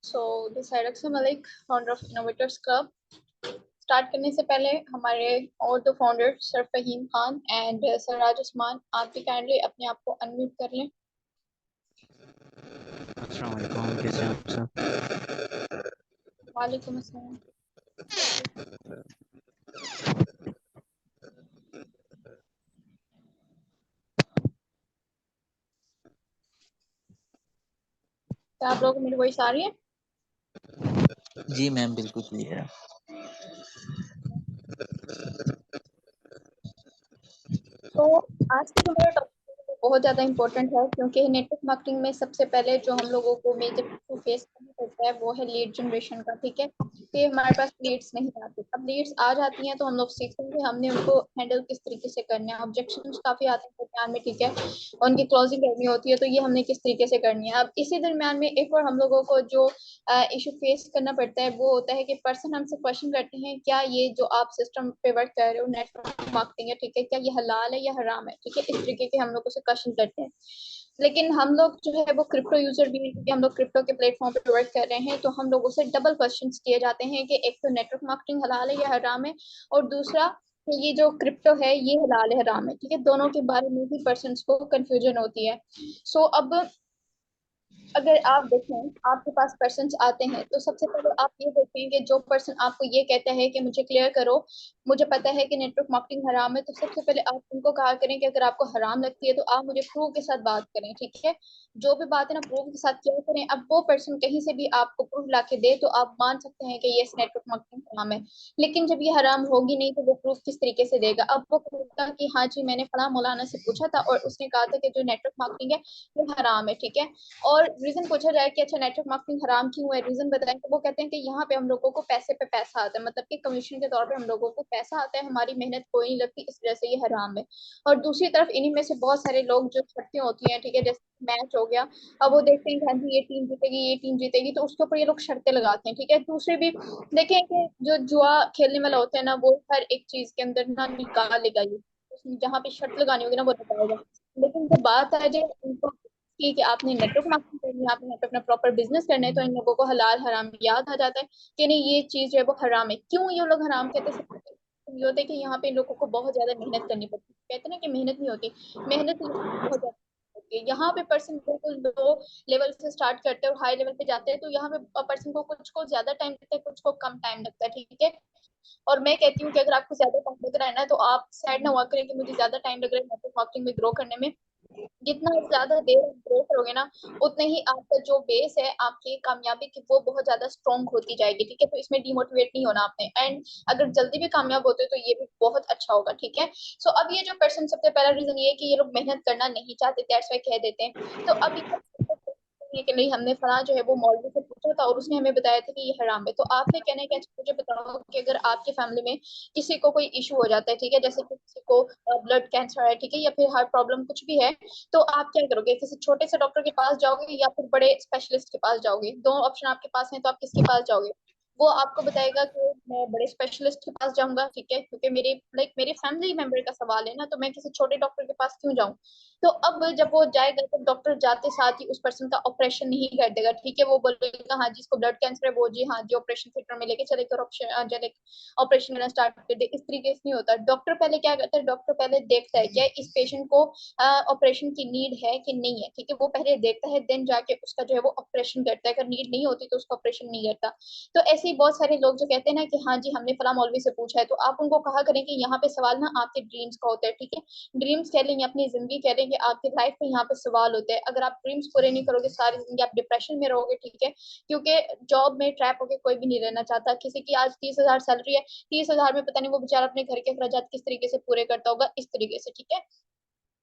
सो this है Raksha Malik, founder of innovators club. Start करने से पहले हमारे और दो founder sir Faheem Khan and sir Raj Usman, आप भी काइंडली अपने आप को अनम्यूट कर लें। अस्सलाम वालेकुम, कैसे हैं आप सब? वालेकुम अस्सलाम। क्या आप लोगों को मेरी वॉइस आ रही है? जी मैम, बिल्कुल क्लियर है। तो आज का जो मेरा टॉपिक बहुत ज़्यादा इम्पोर्टेंट है, क्योंकि नेटवर्क मार्केटिंग में सबसे पहले जो हम लोगों को मेजर इशू फेस करना पड़ता है वो है लीड जनरेशन का। ठीक है, कि हमारे पास लीड्स नहीं आती। अब लीड्स आ जाती हैं तो हम लोग सीखते हैं कि हमने उनको हैंडल किस तरीके से करना है। ऑब्जेक्शंस काफ़ी आते हैं दरमियान में, ठीक है, उनकी क्लोजिंग करनी होती है, तो ये हमने किस तरीके से करनी है। अब इसी दरमियान में एक और हम लोगों को जो इशू फेस करना पड़ता है वो होता है कि पर्सन हमसे क्वेश्चन करते हैं, क्या ये जो आप सिस्टम पे वर्क कर रहे हो नेटवर्क मार्केटिंग है, ठीक है, क्या ये हलाल है या हराम है। ठीक है, इस तरीके के हम लोगों से क्वेश्चन करते हैं। लेकिन हम लोग जो है वो क्रिप्टो यूजर भी हैं, क्योंकि हम लोग क्रिप्टो के प्लेटफॉर्म पे वर्क कर रहे हैं, तो हम लोगों से डबल क्वेश्चन किए जाते हैं कि एक तो नेटवर्क मार्केटिंग हलाल है या हराम है, और दूसरा कि ये जो क्रिप्टो है ये हलाल है हराम है। ठीक है, दोनों के बारे में भी पर्सन को कंफ्यूजन होती है। अब अगर आप देखें आपके पास पर्सन आते हैं तो सबसे पहले आप ये देखें कि जो पर्सन आपको ये कहता है कि मुझे क्लियर करो, मुझे पता है कि नेटवर्क मार्केटिंग हराम है, तो सबसे पहले आप उनको कहा करें कि अगर आपको हराम लगती है तो आप मुझे प्रूफ के साथ बात करें। ठीक है, जो भी बात है ना प्रूफ के साथ किया करें। अब वो पर्सन कहीं से भी आपको प्रूफ ला के दे तो आप मान सकते हैं कि ये नेटवर्क मार्केटिंग हराम है। लेकिन जब ये हराम होगी नहीं तो वो प्रूफ किस तरीके से देगा। अब वो कहेगा कि हाँ जी मैंने फला मौलाना से पूछा था और उसने कहा था कि जो नेटवर्क मार्केटिंग है वो हराम है। ठीक है, और रीजन पूछा जाए कि अच्छा नेटवर्क मार्केटिंग हराम क्यों है, रीजन बताएं, तो वो कहते हैं कि यहाँ पे हम लोगों को पैसे पे पैसा आता है, मतलब कि कमीशन के तौर पे हम लोगों को पैसा आता है, हमारी मेहनत कोई नहीं लगती, इस वजह से ये हराम है। और दूसरी तरफ इन्हीं में से बहुत सारे लोग जो शर्तें होती हैं, ठीक है, जैसे मैच हो गया, अब वो देखते हैं कि हाँ जी ये टीम जीतेगी ये टीम जीतेगी, तो उसके ऊपर ये लोग शर्तें लगाते हैं। ठीक है, दूसरे भी देखें कि जो जुआ खेलने वाला होता है ना वो हर एक चीज के अंदर ना निकालेगा, ये जहाँ पे शर्त लगानी होगी ना वो लगाएगा। लेकिन जब बात आ जाए उनको कि आपने नेटवर्क मार्केटिंग करनी है, आपने यहाँ पे अपना प्रॉपर बिजनेस करना है, तो इन लोगों को हलाल हराम याद आ जाता है कि नहीं ये चीज जो है वो हराम है। क्यों ये लोग हराम कहते हैं? ये होता है कि यहाँ पे इन लोगों को बहुत ज्यादा मेहनत करनी पड़ती है। कहते हैं ना कि मेहनत नहीं होती, मेहनत बहुत ज्यादा होती है। यहाँ पे पर्सन बिल्कुल लो लेवल से स्टार्ट करते हैं और हाई लेवल पे जाते हैं, तो यहाँ पे पर्सन को कुछ को ज्यादा टाइम लगता है, कुछ को कम टाइम लगता है। ठीक है, और मैं कहती हूँ कि अगर आपको ज्यादा टाइम लग रहा है ना तो आप सैड ना हुआ करें कि मुझे ज्यादा टाइम लग रहा है नेटवर्क मार्केटिंग में ग्रो करने में। जितना ज्यादा देर ग्रो करोगे ना उतना ही आपका जो बेस है आपकी कामयाबी की वो बहुत ज्यादा स्ट्रॉन्ग होती जाएगी। ठीक है, तो इसमें डिमोटिवेट नहीं होना आपने, एंड अगर जल्दी भी कामयाब होते हो तो ये भी बहुत अच्छा होगा। ठीक है, अब ये जो पर्सन सबसे पहला रीजन ये है कि ये लोग मेहनत करना नहीं चाहते, दैट्स व्हाई कह देते हैं। तो अब ये कि नहीं हमने फला जो है वो मौलवी से पूछा था और उसने हमें बताया था कि ये हराम है, तो आपने कहना है कि अच्छा मुझे बताओ कि अगर आपकी फैमिली में किसी को कोई इशू हो जाता है, ठीक है, जैसे कि किसी को ब्लड कैंसर है, ठीक है, या फिर हार्ट प्रॉब्लम कुछ भी है, तो आप क्या करोगे? किसी छोटे से डॉक्टर के पास जाओगे या फिर बड़े स्पेशलिस्ट के पास जाओगे? दो ऑप्शन आपके पास हैं, तो आप किसके पास जाओगे? वो आपको बताएगा कि मैं बड़े स्पेशलिस्ट के पास जाऊंगा। ठीक है, क्योंकि मेरे फैमिली मेंबर का सवाल है ना, तो मैं किसी छोटे डॉक्टर के पास क्यों जाऊं? तो अब जब वो जाएगा तो डॉक्टर जाते साथ ही उस पर्सन का ऑपरेशन नहीं कर देगा। ठीक है, वो बोलेगा हाँ जी इसको ब्लड कैंसर है, वो जी हाँ जी ऑपरेशन थिएटर में लेके चले कर ऑपरेशन करना स्टार्ट कर दे। इस तरीके से नहीं होता। डॉक्टर पहले क्या करता है, डॉक्टर पहले देखता है क्या इस पेशेंट को ऑपरेशन की नीड है कि नहीं है। ठीक है, वो पहले देखता है, देन जाके उसका जो है वो ऑपरेशन करता है। अगर नीड नहीं होती तो उसका ऑपरेशन नहीं करता। तो ऐसे ही बहुत सारे लोग जो कहते हैं ना कि हाँ जी हमने फला मौलवी से पूछा है, तो आप उनको कहा करें कि यहाँ पे सवाल ना आपके ड्रीम्स का होता है। ठीक है, ड्रीम्स कह लेंगे, अपनी जिंदगी कह लेंगे, आपकी लाइफ में यहाँ पे सवाल होते हैं। अगर आप ड्रीम्स पूरे नहीं करोगे सारी जिंदगी आप डिप्रेशन में रहोगे। ठीक है, क्योंकि जॉब में ट्रैप होके कोई भी नहीं रहना चाहता। किसी की आज 30,000 सैलरी है, 30,000 में पता नहीं वो बेचारा अपने घर के अखराजात किस तरीके से पूरे करता होगा, इस तरीके से। ठीक है,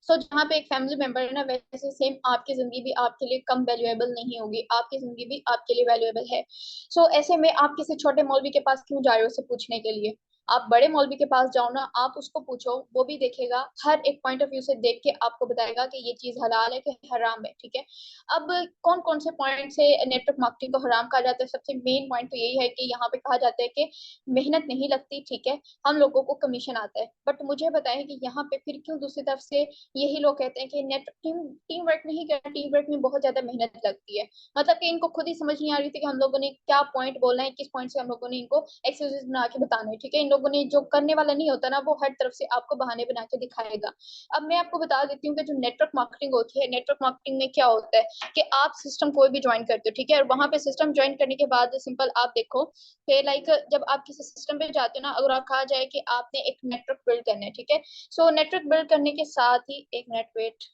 जहाँ पे एक फैमिली मेंबर है ना वैसे सेम आपकी जिंदगी भी आपके लिए कम वैल्यूएबल नहीं होगी, आपकी जिंदगी भी आपके लिए वैल्यूएबल है। ऐसे में आप किसी छोटे मौलवी के पास क्यों जा रहे हो उसे पूछने के लिए? आप बड़े मौलवी के पास जाओ ना, आप उसको पूछो, वो भी देखेगा, हर एक पॉइंट ऑफ व्यू से देख के आपको बताएगा कि ये चीज हलाल है कि हराम है, ठीक है। अब कौन कौन से पॉइंट से नेटवर्क मार्केटिंग को हराम कहा जाता है? सबसे मेन पॉइंट तो यही है कि यहाँ पे कहा जाता है कि मेहनत नहीं लगती, ठीक है, हम लोगों को कमीशन आता है। बट मुझे बताएं कि यहाँ पे फिर क्यों दूसरी तरफ से यही लोग कहते हैं कि नेट टीम वर्क नहीं करना, टीम वर्क में बहुत ज्यादा मेहनत लगती है। मतलब कि इनको खुद ही समझ नहीं आ रही थी कि हम लोगों ने क्या पॉइंट बोलना है, किस पॉइंट से हम लोगों ने इनको एक्सक्यूजेस बना के बताने हैं, ठीक है। इन लोगों ने जो करने वाला नहीं होता ना, वो हर तरफ से आपको बहाने बना के दिखाएगा। अब मैं आपको बता देती हूँ कि जो नेटवर्क मार्केटिंग होती है, नेटवर्क मार्केटिंग में क्या होता है कि आप सिस्टम कोई भी ज्वाइन करते हो, ठीक है, और वहां पे सिस्टम ज्वाइन करने के बाद सिंपल आप देखो कि लाइक जब आप किसी सिस्टम पे जाते हो ना, अगर आप कहा जाए कि आपने एक नेटवर्क बिल्ड करना है, ठीक है, सो नेटवर्क बिल्ड करने के साथ ही, एक minute wait,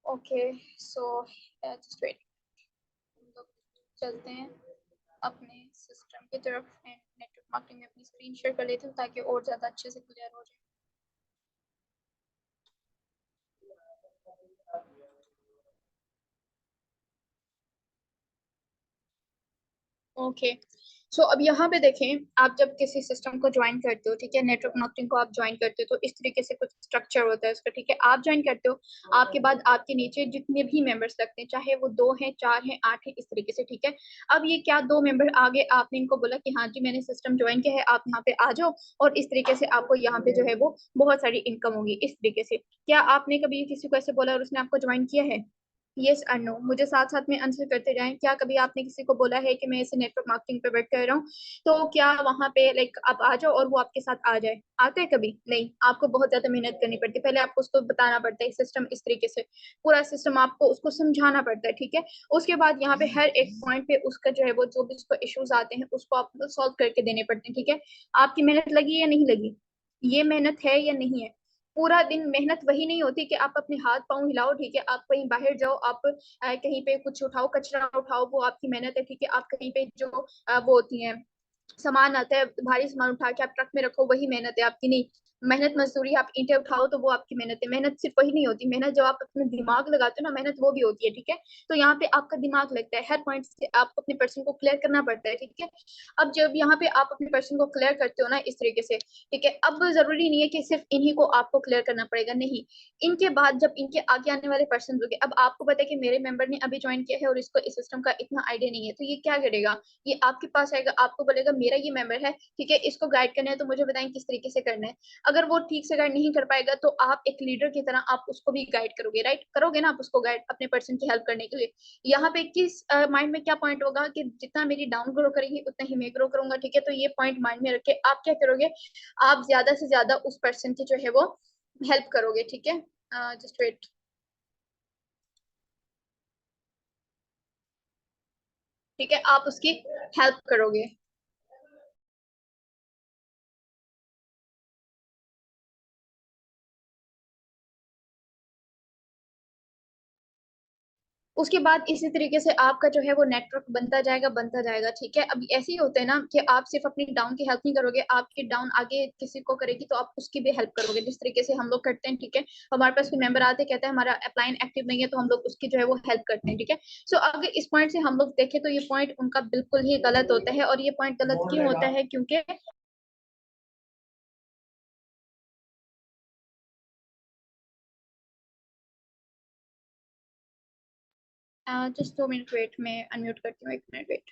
okay, so just wait, चलते हैं अपने सिस्टम की तरफ एंड नेटवर्क मार्केटिंग में अपनी स्क्रीन शेयर कर लेती हूँ ताकि और ज़्यादा अच्छे से क्लियर हो जाए। ओके, सो अब यहाँ पे देखें, आप जब किसी सिस्टम को ज्वाइन करते हो, ठीक है, नेटवर्क मार्केटिंग को आप ज्वाइन करते हो, तो इस तरीके से कुछ स्ट्रक्चर होता है उसका, ठीक है। आप ज्वाइन करते हो, आपके बाद आपके नीचे जितने भी मेंबर्स लगते हैं, चाहे वो 2 हैं, 4 हैं, 8 हैं, इस तरीके से, ठीक है। अब ये क्या 2 मेंबर आगे आपने इनको बोला कि हाँ जी मैंने सिस्टम ज्वाइन किया है, आप यहाँ पे आ जाओ, और इस तरीके से आपको यहाँ पे जो है वो बहुत सारी इनकम होगी, इस तरीके से। क्या आपने कभी किसी को ऐसे बोला और उसने आपको ज्वाइन किया है? यस और नो, मुझे साथ साथ में आंसर करते जाएं। क्या कभी आपने किसी को बोला है कि मैं इसे नेटवर्क मार्केटिंग पे वर्क कर रहा हूँ, तो क्या वहां पे लाइक आप आ जाओ और वो आपके साथ आ जाए? आते हैं कभी? नहीं, आपको बहुत ज्यादा मेहनत करनी पड़ती है, पहले आपको उसको बताना पड़ता है सिस्टम इस तरीके से, पूरा सिस्टम आपको उसको समझाना पड़ता है, ठीक है। उसके बाद यहाँ पे हर एक पॉइंट पे उसका जो है वो जो भी उसको इश्यूज आते हैं उसको आपको सॉल्व करके देने पड़ते हैं, ठीक है। आपकी मेहनत लगी या नहीं लगी? ये मेहनत है या नहीं है? पूरा दिन मेहनत वही नहीं होती कि आप अपने हाथ पांव हिलाओ, ठीक है, आप कहीं बाहर जाओ, आप कहीं पे कुछ उठाओ, कचरा उठाओ, वो आपकी मेहनत है, ठीक है। आप कहीं पे जो वो होती है, सामान आता है, भारी सामान उठा के आप ट्रक में रखो, वही मेहनत है आपकी? नहीं, मेहनत मजदूरी, आप ईंटें उठाओ तो वो आपकी मेहनत है। मेहनत सिर्फ वही नहीं होती, मेहनत जब आप अपने दिमाग लगाते हो ना, मेहनत वो भी होती है, ठीक है। तो यहाँ पे आपका दिमाग लगता है, हर पॉइंट से आपको अपने पर्सन को क्लियर करना पड़ता है, ठीक है। अब जब यहाँ पे आप अपने पर्सन को क्लियर करते हो ना इस तरीके से, ठीक है, अब जरूरी नहीं है कि सिर्फ इन्हीं को आपको क्लियर करना पड़ेगा, नहीं, इनके बाद जब इनके आगे आने वाले पर्सन होंगे, अब आपको पता है कि मेरे मेंबर ने अभी ज्वाइन किया है और इसको इस सिस्टम का इतना आइडिया नहीं है, तो ये क्या करेगा? ये आपके पास आएगा, आपको बोलेगा मेरा ये मेंबर है, ठीक है, इसको गाइड करना है, तो मुझे बताएं किस तरीके से करना है। अगर वो ठीक से गाइड नहीं कर पाएगा तो आप एक लीडर की तरह आप उसको भी गाइड करोगे, राइट, करोगे ना आप उसको गाइड अपने पर्सन की हेल्प करने के लिए। यहाँ पे किस माइंड में क्या पॉइंट होगा कि जितना मेरी डाउन ग्रो करेगी उतना ही मैं ग्रो करूंगा, ठीक है। तो ये पॉइंट माइंड में रख के आप क्या करोगे, आप ज्यादा से ज्यादा उस पर्सन की जो है वो हेल्प करोगे, ठीक है। जस्ट वेट, ठीक है, आप उसकी हेल्प करोगे। उसके बाद इसी तरीके से आपका जो है वो नेटवर्क बनता जाएगा, बनता जाएगा, ठीक है। अब ऐसे ही होता है ना कि आप सिर्फ अपनी डाउन की हेल्प नहीं करोगे, आपकी डाउन आगे किसी को करेगी तो आप उसकी भी हेल्प करोगे, जिस तरीके से हम लोग करते हैं, ठीक है। हमारे पास कोई मेंबर आते कहते हैं हमारा अपलाइन एक्टिव नहीं है, तो हम लोग उसकी जो है वो हेल्प करते हैं, ठीक है। सो अगर इस पॉइंट से हम लोग देखें तो ये पॉइंट उनका बिल्कुल ही गलत होता है, और ये पॉइंट गलत क्यों होता है? क्योंकि जस्ट 2 मिनट वेट, मैं अनम्यूट करती हूँ, 1 मिनट वेट।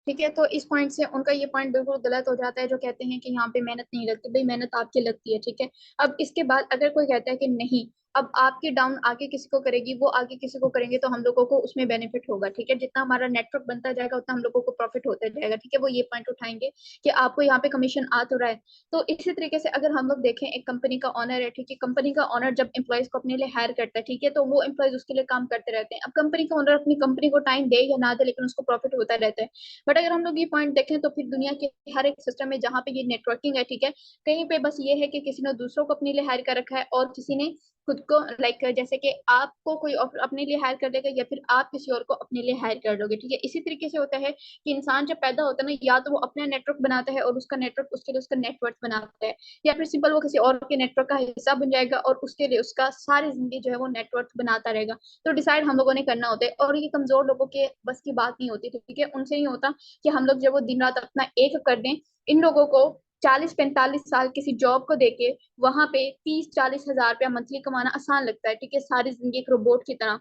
ठीक है, तो इस पॉइंट से उनका ये पॉइंट बिल्कुल गलत हो जाता है, जो कहते हैं कि यहाँ पे मेहनत नहीं लगती, भाई मेहनत आपकी लगती है, ठीक है। अब इसके बाद अगर कोई कहता है कि नहीं, अब आपकी डाउन आगे किसी को करेगी, वो आगे किसी को करेंगे, तो हम लोगों को उसमें बेनिफिट होगा, ठीक है। जितना हमारा नेटवर्क बनता जाएगा उतना हम लोगों को प्रॉफिट होता जाएगा, ठीक है। वो ये पॉइंट उठाएंगे कि आपको यहाँ पे कमीशन आ तो रहा है। तो इसी तरीके से अगर हम लोग देखें, एक कंपनी का ऑनर है, ठीक है, कंपनी का ऑनर जब एम्प्लॉयज को अपने लिए हायर करता है, ठीक है, तो वो एम्प्लॉयज उसके लिए काम करते रहते हैं। अब कंपनी का ऑनर अपनी कंपनी को टाइम दे या ना दे, लेकिन उसको प्रॉफिट होता रहता है। बट अगर हम लोग ये पॉइंट देखें तो फिर दुनिया के हर एक सिस्टम में जहाँ पे ये नेटवर्किंग है, ठीक है, कहीं पे बस ये है कि किसी ने दूसरों को अपने लिए हायर कर रखा है और किसी ने खुद को लाइक जैसे कि आपको कोई अपने लिए हायर कर देगा या फिर आप किसी और को अपने लिए हायर कर लोगे, ठीक है। इसी तरीके से होता है कि इंसान जब पैदा होता है ना, या तो वो अपना नेटवर्क बनाता है और उसका नेटवर्क उसके लिए उसका नेटवर्क बनाता है, या फिर सिंपल वो किसी और के नेटवर्क का हिस्सा बन जाएगा और उसके लिए उसका सारी जिंदगी जो है वो नेटवर्क बनाता रहेगा। तो डिसाइड हम लोगों ने करना होता है, और ये कमजोर लोगों के बस की बात नहीं होती, ठीक है। उनसे नहीं होता कि हम लोग जब वो दिन रात अपना एक कर दें। इन लोगों को 40-45 साल किसी जॉब को देके वहां पे 30-40 हजार रुपया मंथली कमाना आसान लगता है, ठीक है, सारी जिंदगी एक रोबोट की तरह,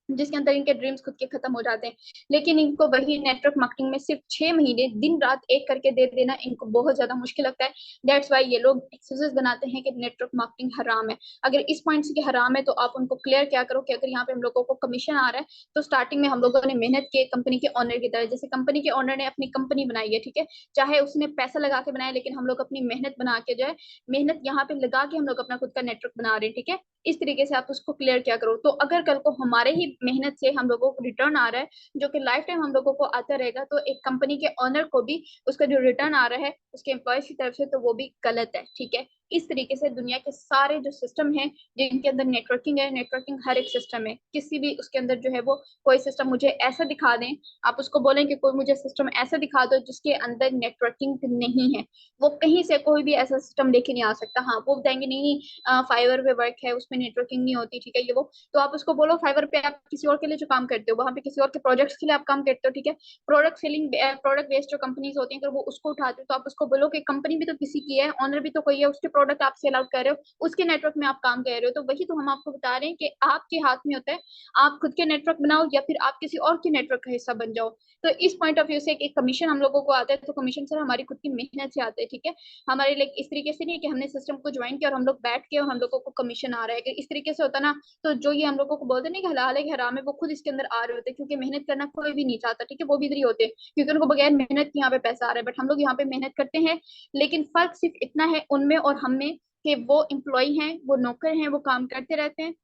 जिसके अंदर इनके ड्रीम्स खुद के खत्म हो जाते हैं। लेकिन इनको वही नेटवर्क मार्केटिंग में सिर्फ 6 महीने दिन रात एक करके दे देना इनको बहुत ज्यादा मुश्किल लगता है। दैट्स वाई ये लोग एक्सक्यूजेस बनाते हैं कि नेटवर्क मार्केटिंग हराम है। अगर इस पॉइंट से कि हराम है तो आप उनको क्लियर क्या करो कि अगर यहाँ पे हम लोगों को कमीशन आ रहा है तो स्टार्टिंग में हम लोगों ने मेहनत की कंपनी के ऑनर की तरह, जैसे कंपनी के ऑनर ने अपनी कंपनी बनाई है, ठीक है, चाहे उसने पैसा लगा के बनाया, लेकिन हम लोग अपनी मेहनत बना के जो है मेहनत यहाँ पे लगा के हम लोग अपना खुद का नेटवर्क बना रहे हैं, ठीक है। इस तरीके से आप उसको क्लियर क्या करो, तो अगर कल को हमारे ही मेहनत से हम लोगों को रिटर्न आ रहा है जो कि लाइफ टाइम हम लोगों को आता रहेगा, तो एक कंपनी के ऑनर को भी उसका जो रिटर्न आ रहा है उसके एम्प्लॉयज की तरफ से, तो वो भी गलत है, ठीक है। इस तरीके से दुनिया के सारे जो सिस्टम है जिनके अंदर नेटवर्किंग है, नेटवर्किंग हर एक सिस्टम है, किसी भी उसके अंदर जो है वो कोई सिस्टम मुझे ऐसा दिखा दें, आप उसको बोलें कि कोई मुझे सिस्टम ऐसा दिखा दो जिसके अंदर नेटवर्किंग नहीं है, वो कहीं से कोई भी ऐसा सिस्टम लेके नहीं आ सकता। हाँ, वो बताएंगे नहीं फाइवर पे वर्क है उसमें नेटवर्किंग नहीं होती, ठीक है, ये वो। तो आप उसको बोलो फाइवर पे आप किसी और के लिए जो काम करते हो, वहां पे किसी और के प्रोजेक्ट्स के लिए आप काम करते हो, ठीक है, प्रोडक्ट सेलिंग, प्रोडक्ट बेस्ड जो कंपनीज होती हैं, अगर वो उसको उठाते हो तो आप उसको बोलो कि कंपनी भी तो किसी की है, ऑनर भी तो कोई है, उसके प्रोडक्ट आप सेल आउट कर रहे हो, उसके नेटवर्क में आप काम कर रहे हो। तो वही तो हम आपको बता रहे हैं कि आपके हाथ में होता है, आप खुद के नेटवर्क बनाओ या फिर आप किसी और के नेटवर्क का हिस्सा बन जाओ। तो इस पॉइंट ऑफ व्यू से एक कमीशन हम लोगों को आता है, तो कमीशन सर हमारी खुद की मेहनत से आता है, ठीक है। हमारे लाइक इस तरीके से नहीं है कि हमने सिस्टम को ज्वाइन किया और हम लोग बैठ के और हम लोगों को कमीशन आ रहा है, इस तरीके से होता ना तो जो ये हम लोगों को बोलते हैं कि हलाल है कि हराम है, वो खुद इसके अंदर आ रहे होते हैं, क्योंकि मेहनत करना कोई भी नहीं चाहता, ठीक है, वो भी इधर ही होते हैं क्योंकि उनको बगैर मेहनत के यहाँ पे पैसा आ रहा है, बट हम लोग यहाँ पे मेहनत करते हैं। लेकिन फर्क सिर्फ इतना है उनमें और हम में कि वो एम्प्लॉय हैं, वो नौकर हैं, वो काम करते रहते हैं,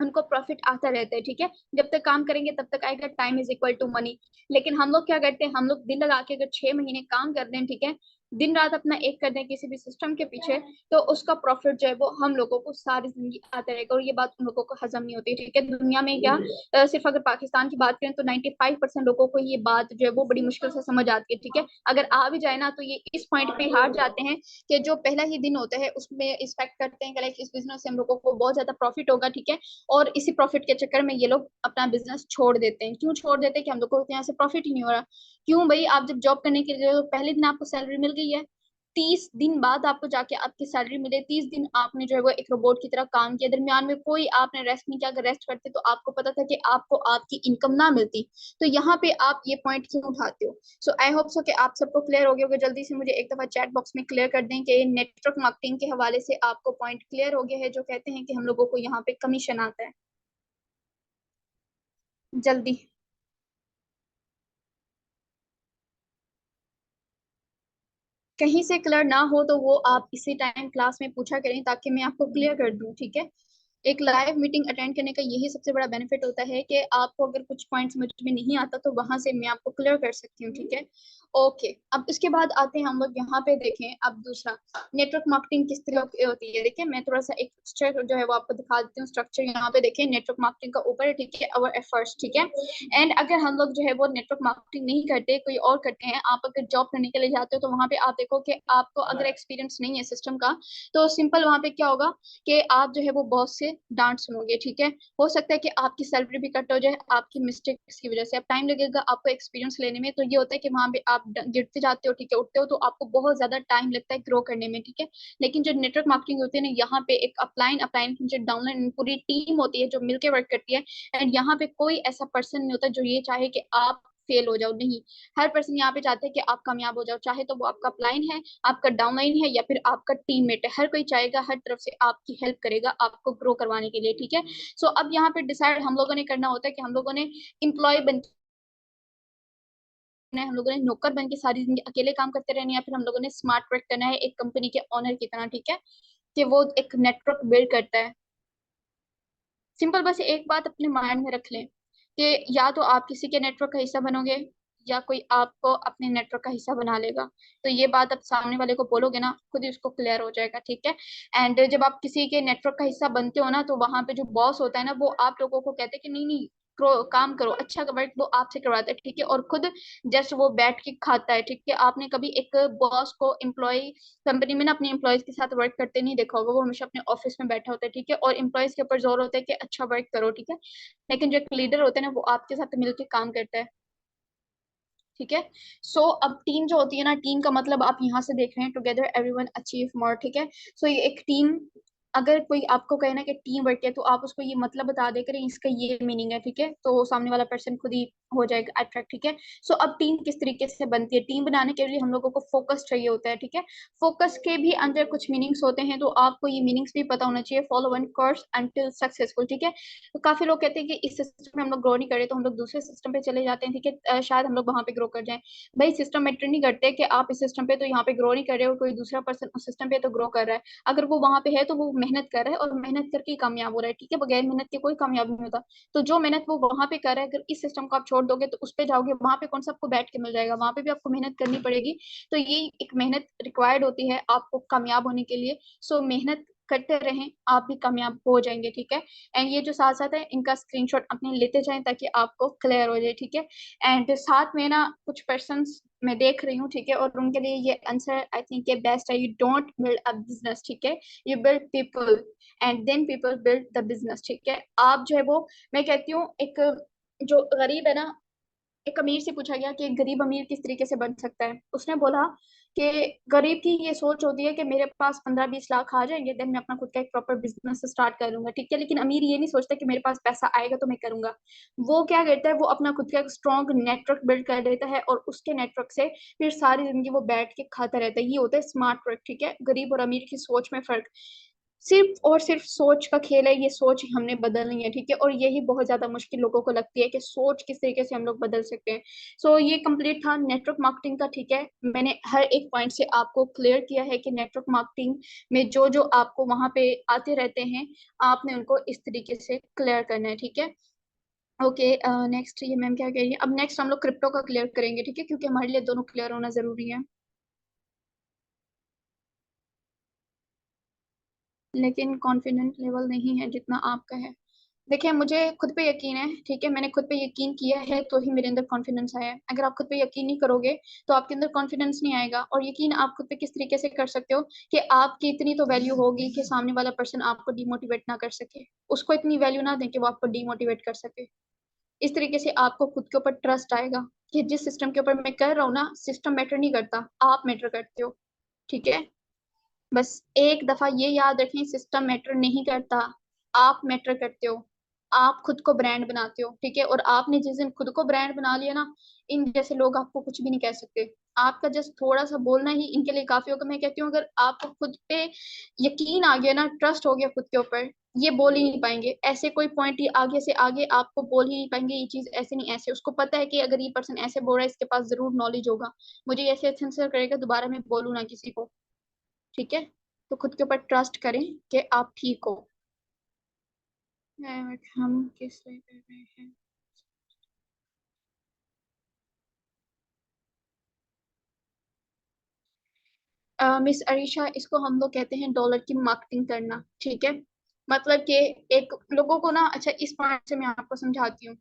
उनको प्रॉफिट आता रहता है, ठीक है, जब तक काम करेंगे तब तक आएगा, time is equal to money. लेकिन हम लोग क्या करते हैं, हम लोग दिल लगा के अगर 6 महीने काम कर दें, ठीक है, दिन रात अपना एक कर दें किसी भी सिस्टम के पीछे, तो उसका प्रॉफिट जो है वो हम लोगों को सारी जिंदगी आता रहेगा, और ये बात उन लोगों को हजम नहीं होती, ठीक है। दुनिया में क्या सिर्फ अगर पाकिस्तान की बात करें तो 95% लोगों को ये बात जो है वो बड़ी मुश्किल से समझ आती है, ठीक है। अगर आ भी जाए ना तो ये इस पॉइंट पे हार जाते हैं कि जो पहला ही दिन होता है उसमें एक्सपेक्ट करते हैं कि लाइक इस बिजनेस से हम लोगों को बहुत ज्यादा प्रॉफिट होगा, ठीक है, और इसी प्रॉफिट के चक्कर में ये लोग अपना बिजनेस छोड़ देते हैं। क्यों छोड़ देते हैं कि हम लोग को यहाँ से प्रॉफिट ही नहीं हो रहा। क्यों भाई, आप जब जॉब करने के लिए पहले दिन आपको सैलरी मिल गई है, 30 दिन बाद आपको जाके आपकी सैलरी मिले, 30 दिन आपने जो है वो एक रोबोट की तरह काम किया, दरमियान में कोई आपने रेस्ट नहीं किया, अगर रेस्ट करते तो आपको पता था कि आपको आपकी इनकम ना मिलती। तो यहाँ पे आप ये पॉइंट क्यों उठाते हो। सो आई होप सो कि आप सबको क्लियर हो गया होगा। जल्दी से मुझे एक दफा चैट बॉक्स में क्लियर कर दें कि नेटवर्क मार्केटिंग के हवाले से आपको पॉइंट क्लियर हो गया है जो कहते हैं कि हम लोगों को यहाँ पे कमीशन आता है। जल्दी। कहीं से क्लियर ना हो तो वो आप इसी टाइम क्लास में पूछा करें ताकि मैं आपको क्लियर कर दूं, ठीक है। एक लाइव मीटिंग अटेंड करने का यही सबसे बड़ा बेनिफिट होता है कि आपको अगर कुछ पॉइंट समझ में नहीं आता तो वहां से मैं आपको क्लियर कर सकती हूँ, ठीक है। ओके, अब इसके बाद आते हैं हम लोग यहाँ पे देखें अब दूसरा, नेटवर्क मार्केटिंग किस तरह की होती है। देखिए मैं थोड़ा सा एक स्ट्रक्चर जो है वो आपको दिखा देती हूँ। स्ट्रक्चर यहाँ पे देखिए, नेटवर्क मार्केटिंग का ऊपर है, ठीक है, अवर एफर्ट्स, ठीक है। एंड अगर हम लोग जो है वो नेटवर्क मार्केटिंग नहीं करते, कोई और करते हैं, आप अगर जॉब करने के लिए जाते हो तो वहां पे आप देखो कि आपको अगर एक्सपीरियंस नहीं है सिस्टम का, तो सिंपल वहां पे क्या होगा कि आप जो है वो बॉस से डांट सुनोगे, ठीक है। हो सकता है कि आपकी सैलरी भी कट हो जाए आपकी मिस्टेक्स की वजह से, अब टाइम लगेगा आपको एक्सपीरियंस लेने में। तो ये होता है कि वहां पे आप गिरते जाते हो, ठीक है, उठते हो तो आपको बहुत ज्यादा टाइम लगता है ग्रो करने में, ठीक है। लेकिन जो नेटवर्क मार्केटिंग होती है ना, यहाँ पे एक अपलाइन अपलाइन की जो डाउनलाइन पूरी टीम होती है जो मिलकर वर्क करती है। एंड यहाँ पे कोई ऐसा पर्सन नहीं होता जो ये चाहे कि आप फेल हो जाओ, नहीं। हर पर्सन यहाँ पे चाहते हैं कि आप कामयाब हो जाओ, चाहे तो वो आपका अपलाइन है, आपका डाउनलाइन है, या फिर आपका टीममेट है, हर कोई चाहेगा, हर तरफ से आपकी हेल्प करेगा आपको ग्रो करवाने के लिए, ठीक है। सो अब यहाँ पे डिसाइड हम लोगों ने करना होता है कि हम लोगों ने इम्प्लॉय बन, हम लोगों ने नौकर बन के सारी जिंदगी अकेले काम करते रहना है, या फिर हम लोगों ने स्मार्ट वर्क करना है एक कंपनी के ऑनर की तरह, ठीक है, कि वो एक नेटवर्क बिल्ड करता है। सिंपल, बस एक बात अपने माइंड में रख लें कि या तो आप किसी के नेटवर्क का हिस्सा बनोगे या कोई आपको अपने नेटवर्क का हिस्सा बना लेगा। तो ये बात आप सामने वाले को बोलोगे ना, खुद ही उसको क्लियर हो जाएगा, ठीक है। एंड जब आप किसी के नेटवर्क का हिस्सा बनते हो ना, तो वहां पे जो बॉस होता है ना, वो आप लोगों को कहते हैं कि नहीं नहीं काम करो, अच्छा वर्क वो आपसे करवाता है, ठीक है, और खुद जस्ट वो बैठ के खाता है, ठीक है। आपने कभी एक बॉस को एम्प्लॉय कंपनी में ना अपने एम्प्लॉयज के साथ वर्क करते नहीं देखा होगा, वो हमेशा अपने ऑफिस में बैठा होता है, ठीक है, और एम्प्लॉयज के ऊपर जोर होता है कि अच्छा वर्क करो, ठीक है। लेकिन जो एक लीडर होता है ना, वो आपके साथ मिलकर काम करता है, ठीक है। सो अब टीम जो होती है ना, टीम का मतलब आप यहाँ से देख रहे हैं टुगेदर एवरीवन अचीव मोर, ठीक है। सो ये एक टीम, अगर कोई आपको कहे ना कि टीम वर्क है, तो आप उसको ये मतलब बता दे करें इसका ये मीनिंग है, ठीक है, तो सामने वाला पर्सन खुद ही हो जाएगा अट्रैक्ट, ठीक है। सो अब टीम किस तरीके से बनती है, टीम बनाने के लिए हम लोगों को फोकस चाहिए होता है, ठीक है। फोकस के भी अंदर कुछ मीनिंग्स होते हैं, तो आपको ये मीनिंग्स भी पता होना चाहिए। Follow one course until successful, ठीक है। तो काफी लोग कहते हैं कि इस सिस्टम में हम लोग ग्रो नहीं कर रहे, तो हम लोग दूसरे सिस्टम पे चले जाते हैं, ठीक है, शायद हम लोग वहां पे ग्रो कर जाएं। भाई सिस्टम मैटर नहीं करते कि आप इस सिस्टम पे तो यहाँ पे ग्रो नहीं कर रहे हो, कोई दूसरा पर्सन उस सिस्टम पे तो ग्रो कर रहा है। अगर वो वहां पे है तो वो मेहनत कर रहा है, और मेहनत करके ही कामयाब हो रहा है, ठीक है, बगैर मेहनत के कोई कामयाब नहीं होता। तो जो मेहनत वो वहां पे कर रहा है, अगर इस सिस्टम को आप छोड़ दोगे तो उस पे जाओगे, वहां पे कौन सा आपको बैठ के मिल जाएगा, वहां पे भी आपको मेहनत करनी पड़ेगी। तो ये एक मेहनत रिक्वायर्ड होती है आपको कामयाब होने के लिए। सो मेहनत करते रहें, आप भी कामयाब हो जाएंगे, ठीक है। एंड ये जो साथ साथ है, इनका स्क्रीनशॉट अपने लेते जाएं ताकि आपको क्लियर हो जाए, ठीक है। एंड साथ में ना कुछ पर्सन मैं देख रही हूँ, ठीक है, और उनके लिए ये आंसर आई थिंक ये बेस्ट है। You don't build a business, ठीक है, you build people and then people build the business, ठीक है। आप जो है वो, मैं कहती हूँ एक जो गरीब है ना, एक अमीर से पूछा गया कि एक गरीब अमीर किस तरीके से बन सकता है, उसने बोला कि गरीब की ये सोच होती है कि मेरे पास 15-20 लाख आ जाएंगे, देन मैं अपना खुद का एक प्रॉपर बिजनेस स्टार्ट करूंगा, ठीक है। लेकिन अमीर ये नहीं सोचता कि मेरे पास पैसा आएगा तो मैं करूंगा। वो क्या करता है, वो अपना खुद का एक स्ट्रॉन्ग नेटवर्क बिल्ड कर लेता है, और उसके नेटवर्क से फिर सारी जिंदगी वो बैठ के खाता रहता है। ये होता है स्मार्ट वर्क, ठीक है। गरीब और अमीर की सोच में फर्क सिर्फ और सिर्फ सोच का खेल है, ये सोच हमने बदलनी है, ठीक है। और यही बहुत ज्यादा मुश्किल लोगों को लगती है कि सोच किस तरीके से हम लोग बदल सकते हैं। सो ये कंप्लीट था नेटवर्क मार्केटिंग का, ठीक है। मैंने हर एक पॉइंट से आपको क्लियर किया है कि नेटवर्क मार्केटिंग में जो जो आपको वहां पे आते रहते हैं, आपने उनको इस तरीके से क्लियर करना है, ठीक है। ओके, नेक्स्ट ये मैम क्या कह रही है, अब नेक्स्ट हम लोग क्रिप्टो का क्लियर करेंगे, ठीक है, क्योंकि हमारे लिए दोनों क्लियर होना जरूरी है। लेकिन कॉन्फिडेंट लेवल नहीं है जितना आपका है। देखिए मुझे खुद पे यकीन है, ठीक है, मैंने खुद पे यकीन किया है तो ही मेरे अंदर कॉन्फिडेंस आया है। अगर आप खुद पे यकीन नहीं करोगे तो आपके अंदर कॉन्फिडेंस नहीं आएगा। और यकीन आप खुद पे किस तरीके से कर सकते हो कि आपकी इतनी तो वैल्यू होगी कि सामने वाला पर्सन आपको डिमोटिवेट ना कर सके, उसको इतनी वैल्यू ना दें कि वो आपको डिमोटिवेट कर सके। इस तरीके से आपको खुद के ऊपर ट्रस्ट आएगा कि जिस सिस्टम के ऊपर मैं कर रहा हूँ ना, सिस्टम मैटर नहीं करता, आप मैटर करते हो, ठीक है। बस एक दफा ये याद रखें, सिस्टम मैटर नहीं करता, आप मैटर करते हो। आप खुद को ब्रांड बनाते हो, ठीक है। और आपने जिस दिन खुद को ब्रांड बना लिया ना, इन जैसे लोग आपको कुछ भी नहीं कह सकते। आपका जस्ट थोड़ा सा बोलना ही इनके लिए काफी होगा। मैं कहती हूँ अगर आपको खुद पे यकीन आ गया ना, ट्रस्ट हो गया खुद के ऊपर, ये बोल ही नहीं पाएंगे ऐसे कोई पॉइंट, ही आगे से आगे आपको बोल ही नहीं पाएंगे ये चीज ऐसे नहीं ऐसे। उसको पता है कि अगर ये पर्सन ऐसे बोल रहा है, इसके पास जरूर नॉलेज होगा, मुझे ऐसे आंसर करेगा, दोबारा मैं बोलूँ ना किसी को, ठीक है। तो खुद के ऊपर ट्रस्ट करें कि आप ठीक हो। हम किस लिए कर रहे हैं, मिस अरीशा, इसको हम लोग कहते हैं डॉलर की मार्केटिंग करना, ठीक है। मतलब कि एक लोगों को ना, अच्छा इस पॉइंट से मैं आपको समझाती हूँ।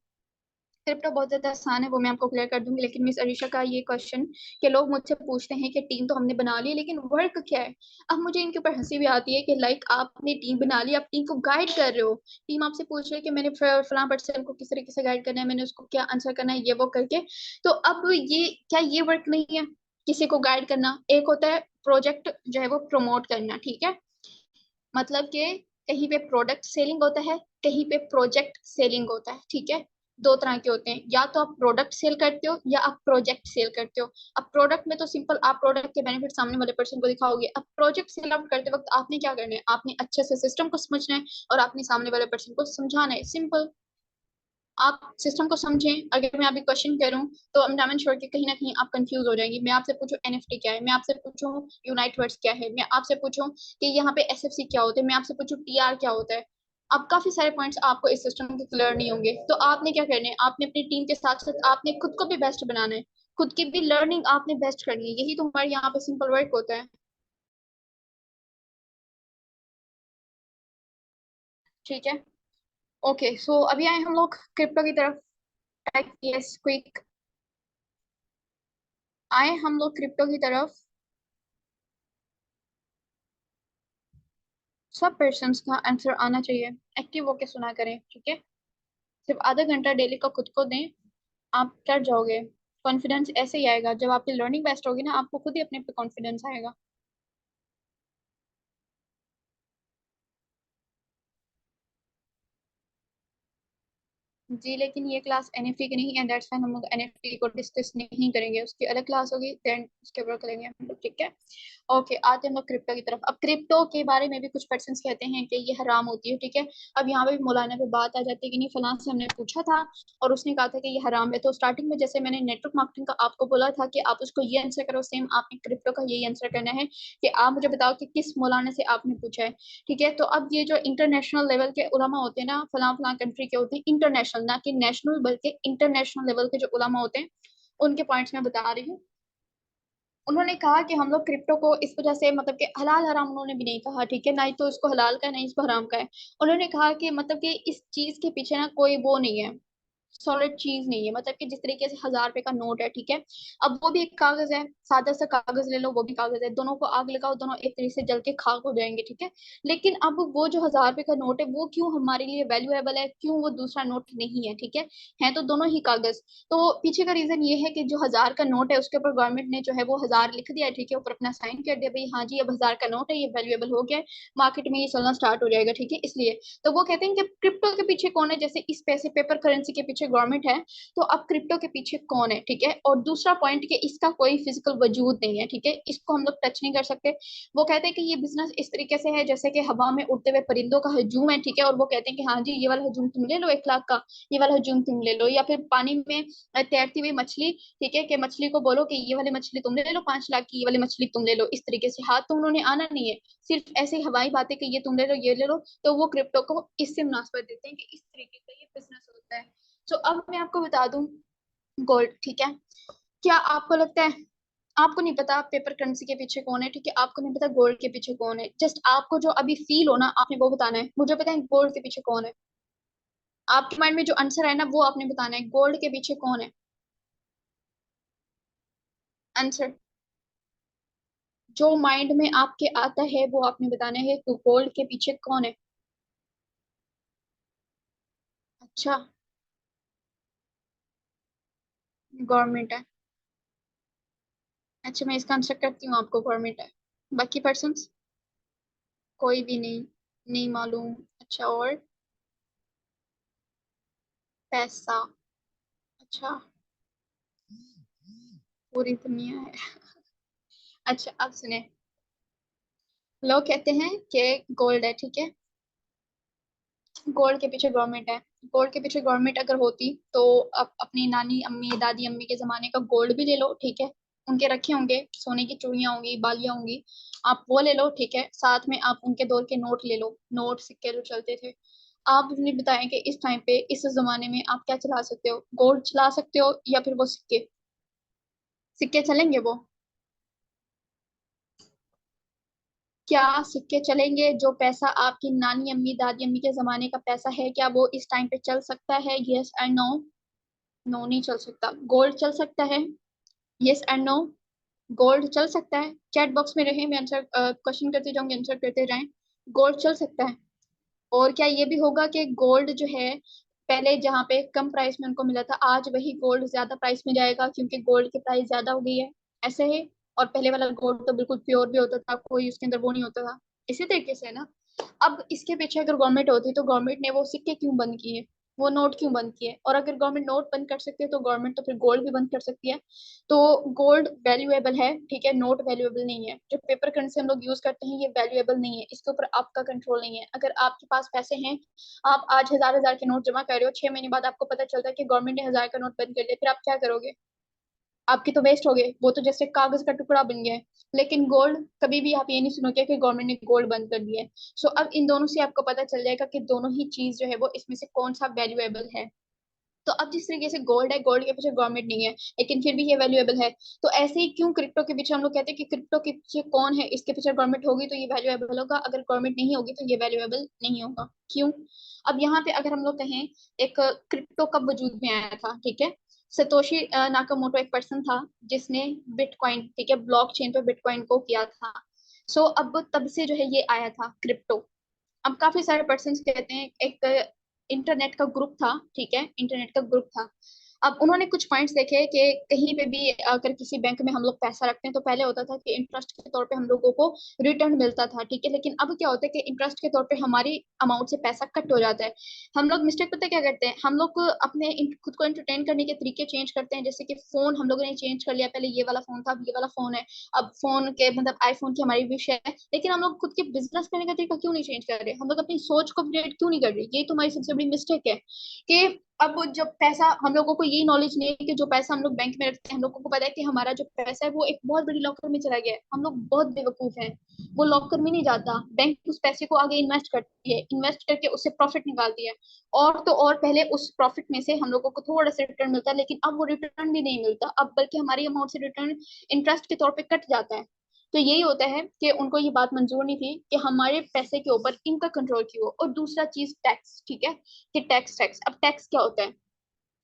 क्रिप्टो बहुत ज्यादा आसान है, वो मैं आपको क्लियर कर दूंगी। लेकिन मिस अरीशा का ये क्वेश्चन कि लोग मुझसे पूछते हैं कि टीम तो हमने बना ली लेकिन वर्क क्या है। अब मुझे इनके ऊपर हंसी भी आती है कि लाइक आपने टीम बना ली, आप टीम को गाइड कर रहे हो, टीम आपसे पूछ रही है कि मैंने फलां पर्सन को किस तरीके से गाइड करना है, मैंने उसको क्या आंसर करना है, ये वो करके। तो अब ये क्या ये वर्क नहीं है, किसी को गाइड करना। एक होता है प्रोजेक्ट जो है वो प्रमोट करना, ठीक है। मतलब कि कहीं पे प्रोडक्ट सेलिंग होता है, कहीं पे प्रोजेक्ट सेलिंग होता है, ठीक है। दो तरह के होते हैं, या तो आप प्रोडक्ट सेल करते हो या आप प्रोजेक्ट सेल करते हो। अब प्रोडक्ट में तो सिंपल आप प्रोडक्ट के बेनिफिट सामने वाले पर्सन को दिखाओगे। अब प्रोजेक्ट सेल आउट करते वक्त आपने क्या करना है, आपने अच्छे से सिस्टम को समझना है और आपने सामने वाले पर्सन को समझाना है, सिंपल। आप सिस्टम को समझें। अगर मैं अभी क्वेश्चन करूं तो आई एम श्योर कि कहीं ना कहीं आप कंफ्यूज हो जाएंगी। मैं आपसे पूछूं एनएफटी क्या है, मैं आपसे पूछूं यूनाइट वर्ड्स क्या है, मैं आपसे पूछूं कि यहाँ पे एसएफसी क्या होता है, मैं आपसे पूछूं टीआर क्या होता है। अब काफी सारे पॉइंट्स आपको इस सिस्टम के क्लियर नहीं होंगे, तो आपने क्या करना है, आपने अपनी टीम के साथ साथ आपने खुद को भी बेस्ट बनाना है। खुद की भी लर्निंग आपने बेस्ट करनी है, यही तो हमारे यहाँ पे सिंपल वर्क होता है। ठीक है। ओके, सो अभी आए हम लोग क्रिप्टो की तरफ। Yes, quick. आए हम लोग क्रिप्टो की तरफ। सब पर्सन्स का आंसर आना चाहिए। एक्टिव होके सुना करें, ठीक है। सिर्फ आधा घंटा डेली का खुद को दें, आप कर जाओगे। कॉन्फिडेंस ऐसे ही आएगा जब आपकी लर्निंग बेस्ट होगी ना, आपको खुद ही अपने पे कॉन्फिडेंस आएगा। जी, लेकिन ये क्लास एनएफटी की नहीं है, दैट्स व्हाई हम लोग एनएफटी को डिस्कस नहीं करेंगे, उसकी अलग क्लास होगी, देन उसके ऊपर करेंगे हम लोग, ठीक है। ओके, आते हैं हम लोग क्रिप्टो की तरफ। अब क्रिप्टो के बारे में भी कुछ पर्सन कहते हैं कि ये हराम होती है, ठीक है। अब यहाँ पे भी मौलाना पे बात आ जाती है कि नहीं, फलां से हमने पूछा था और उसने कहा था कि ये हराम है। तो स्टार्टिंग में जैसे मैंने नेटवर्क मार्केटिंग का आपको बोला था कि आप उसको ये आंसर करो, सेम आपने क्रिप्टो का यही आंसर करना है कि आप मुझे बताओ कि किस मौलाना से आपने पूछा है। ठीक है, तो अब ये जो इंटरनेशनल लेवल के उलमा होते हैं ना, फला फला कंट्री के होते हैं, इंटरनेशनल ना कि नेशनल बल्कि इंटरनेशनल लेवल के जो उलमा होते हैं, उनके पॉइंट्स में बता रही हूँ। उन्होंने कहा कि हम लोग क्रिप्टो को इस वजह से, मतलब कि हलाल हराम उन्होंने भी नहीं कहा, ठीक है, ना ही तो इसको हलाल का है ना ही इसको हराम का है। उन्होंने कहा कि मतलब कि इस चीज के पीछे ना कोई वो नहीं है, सॉलिड चीज नहीं है। मतलब कि जिस तरीके से 1000 रुपए का नोट है, ठीक है, अब वो भी एक कागज है, सादा सा कागज ले लो, वो भी कागज है, दोनों को आग लगाओ, दोनों एक तरीके से जल के खाक हो जाएंगे, ठीक है। लेकिन अब वो जो 1000 रुपए का नोट है, वो क्यों हमारे लिए वैल्यूएबल है, क्यों वो दूसरा नोट नहीं है, ठीक है तो दोनों ही कागज। तो पीछे का रीजन ये है कि जो 1000 का नोट है उसके ऊपर गवर्नमेंट ने जो है वो 1000 लिख दिया है, ठीक है, ऊपर अपना साइन कर दिया, भाई हाँ जी अब 1000 का नोट है, ये वैल्यूएबल हो गया है, मार्केट में ये चलना स्टार्ट हो जाएगा, ठीक है, इसलिए। तो वो कहते हैं कि क्रिप्टो के पीछे कौन है, जैसे इस पैसे पेपर करेंसी के पीछे गवर्नमेंट है, तो अब क्रिप्टो के पीछे कौन है, ठीक है। और दूसरा पॉइंट कि इसका कोई फिजिकल वजूद नहीं है, ठीक है, इसको हम लोग टच नहीं कर सकते। वो कहते हैं कि ये बिजनेस इस तरीके से है जैसे कि हवा में उड़ते हुए परिंदों का हजूम है, ठीक है, और वो कहते हैं कि हाँ जी ये वाला हजूम तुम ले लो 1 लाख का, ये वाला हजूम तुम ले लो। या फिर पानी में तैरती हुई मछली, ठीक है, कि मछली को बोलो कि ये वाली मछली तुम ले लो 5 लाख की, ये वाली मछली तुम ले लो, इस तरीके से हाथ तो उन्होंने आना नहीं है, सिर्फ ऐसे ही हवाई बातें कि ये तुम ले लो ये ले लो। तो वो क्रिप्टो को इससे मुनासबत देते हैं कि इस तरीके का ये बिजनेस होता है। तो अब मैं आपको बता दूं, गोल्ड, ठीक है, क्या आपको लगता है, आपको नहीं पता पेपर करेंसी के पीछे कौन है, ठीक है, आपको नहीं पता गोल्ड के पीछे कौन है, जस्ट आपको जो अभी फील हो ना आपने वो बताना है, मुझे पता है गोल्ड के पीछे कौन है। आपके माइंड में जो आंसर है ना वो आपने बताना है, गोल्ड के पीछे कौन है। आंसर जो माइंड में आपके आता है वो आपने बताना है, तो गोल्ड के पीछे कौन है। अच्छा, गवर्नमेंट है। अच्छा, मैं इसका आंसर करती हूँ, आपको गवर्नमेंट है। बाकी पर्सन कोई भी नहीं, नहीं मालूम। अच्छा, और पैसा। अच्छा, पूरी दुनिया है। अच्छा, अब सुने, लोग कहते हैं कि गोल्ड है, ठीक है, गोल्ड के पीछे गवर्नमेंट है। गोल्ड के पीछे गवर्नमेंट अगर होती तो अपनी नानी अम्मी दादी अम्मी के जमाने का गोल्ड भी ले लो, ठीक है, उनके रखे होंगे सोने की चूड़ियां होंगी, बालियां होंगी, आप वो ले लो, ठीक है, साथ में आप उनके दौर के नोट ले लो, नोट सिक्के जो चलते थे। आप मुझे बताएं कि इस टाइम पे इस जमाने में आप क्या चला सकते हो, गोल्ड चला सकते हो या फिर वो सिक्के, सिक्के चलेंगे वो, क्या सिक्के चलेंगे, जो पैसा आपकी नानी अम्मी दादी अम्मी के जमाने का पैसा है, क्या वो इस टाइम पे चल सकता है, यस एंड नो। नो, नहीं चल सकता। गोल्ड चल सकता है, यस एंड नो। गोल्ड चल सकता है, चैट बॉक्स में रहे, मैं आंसर क्वेश्चन करते जाऊंगी, आंसर करते जाएं। गोल्ड चल सकता है। और क्या ये भी होगा कि गोल्ड जो है पहले जहाँ पे कम प्राइस में उनको मिला था, आज वही गोल्ड ज्यादा प्राइस में जाएगा क्योंकि गोल्ड की प्राइस ज्यादा हो गई है, ऐसे है। और पहले वाला गोल्ड तो बिल्कुल प्योर भी होता था, कोई उसके अंदर वो नहीं होता था, इसी तरीके से है ना। अब इसके पीछे अगर गवर्नमेंट होती तो गवर्नमेंट ने वो सिक्के क्यों बंद किए, वो नोट क्यों बंद किए, और अगर गवर्नमेंट नोट बंद कर सकती है तो गवर्नमेंट तो फिर गोल्ड भी बंद कर सकती है। तो गोल्ड वैल्यूएबल है, ठीक है, नोट वैल्यूएबल नहीं है। जो पेपर करेंसी हम लोग यूज करते हैं ये वैल्यूएबल नहीं है, इसके ऊपर आपका कंट्रोल नहीं है। अगर आपके पास पैसे हैं, आप आज 1000 1000 के नोट जमा कर रहे हो, 6 महीने बाद आपको पता चलता है कि गवर्नमेंट ने 1000 का नोट बंद कर दिया, फिर आप क्या करोगे। आपकी तो वेस्ट हो गए, वो तो जैसे कागज का टुकड़ा बन गया है। लेकिन गोल्ड कभी भी आप ये नहीं सुनोगे कि गवर्नमेंट ने गोल्ड बंद कर दिया है। सो अब इन दोनों से आपको पता चल जाएगा कि दोनों ही चीज जो है वो इसमें से कौन सा वैल्यूएबल है। तो अब जिस तरीके से गोल्ड है, गोल्ड के पीछे गवर्नमेंट नहीं है लेकिन फिर भी ये वैल्यूएबल है, तो ऐसे ही क्यों क्रिप्टो के पीछे हम लोग कहते हैं कि क्रिप्टो के पीछे कौन है, इसके पीछे गवर्नमेंट होगी तो ये वैल्यूएबल होगा, अगर गवर्नमेंट नहीं होगी तो ये वैल्यूएबल नहीं होगा। क्यों? अब यहाँ पे अगर हम लोग कहें, एक क्रिप्टो कब वजूद में आया था, ठीक है? सतोशी नाकामोटो एक पर्सन था जिसने बिटकॉइन, ठीक है, ब्लॉकचेन पे बिटकॉइन को किया था। सो अब तब से जो है ये आया था क्रिप्टो। अब काफी सारे पर्सन कहते हैं, एक इंटरनेट का ग्रुप था, ठीक है, इंटरनेट का ग्रुप था। अब उन्होंने कुछ पॉइंट्स देखे कि कहीं पे भी अगर किसी बैंक में हम लोग पैसा रखते हैं तो पहले होता था कि इंटरेस्ट के तौर पे हम लोगों को रिटर्न मिलता था, ठीक है, लेकिन अब क्या होता है कि इंटरेस्ट के तौर पे हमारी अमाउंट से पैसा कट हो जाता है। हम लोग मिस्टेक पता है क्या करते हैं, हम लोग अपने खुद को एंटरटेन करने के तरीके चेंज करते हैं, जैसे कि फोन हम लोगों ने चेंज कर लिया, पहले ये वाला फोन था, अब ये वाला फोन है। अब फोन के मतलब आईफोन की हमारी विश है, लेकिन हम लोग खुद के बिजनेस करने का तरीका क्यों नहीं चेंज कर रहे, हम लोग अपनी सोच को अपडेट क्यों नहीं कर रहे? ये तो हमारी सबसे बड़ी मिस्टेक है कि अब जब पैसा, हम लोगों को ये नॉलेज नहीं है कि जो पैसा हम लोग बैंक में रखते हैं, हम लोगों को पता है कि हमारा जो पैसा है वो एक बहुत बड़ी लॉकर में चला गया है, हम लोग बहुत बेवकूफ हैं। वो लॉकर में नहीं जाता, बैंक उस पैसे को आगे इन्वेस्ट करती है, इन्वेस्ट करके उससे प्रॉफिट निकालती है। और तो और पहले उस प्रॉफिट में से हम लोगों को थोड़ा सा रिटर्न मिलता है, लेकिन अब वो रिटर्न भी नहीं मिलता, अब बल्कि हमारी अमाउंट से रिटर्न इंटरेस्ट के तौर पे कट जाता है। तो यही होता है कि उनको ये बात मंजूर नहीं थी कि हमारे पैसे के ऊपर इनका कंट्रोल क्यों हो। और दूसरा चीज टैक्स, ठीक है, कि टैक्स, अब टैक्स क्या होता है?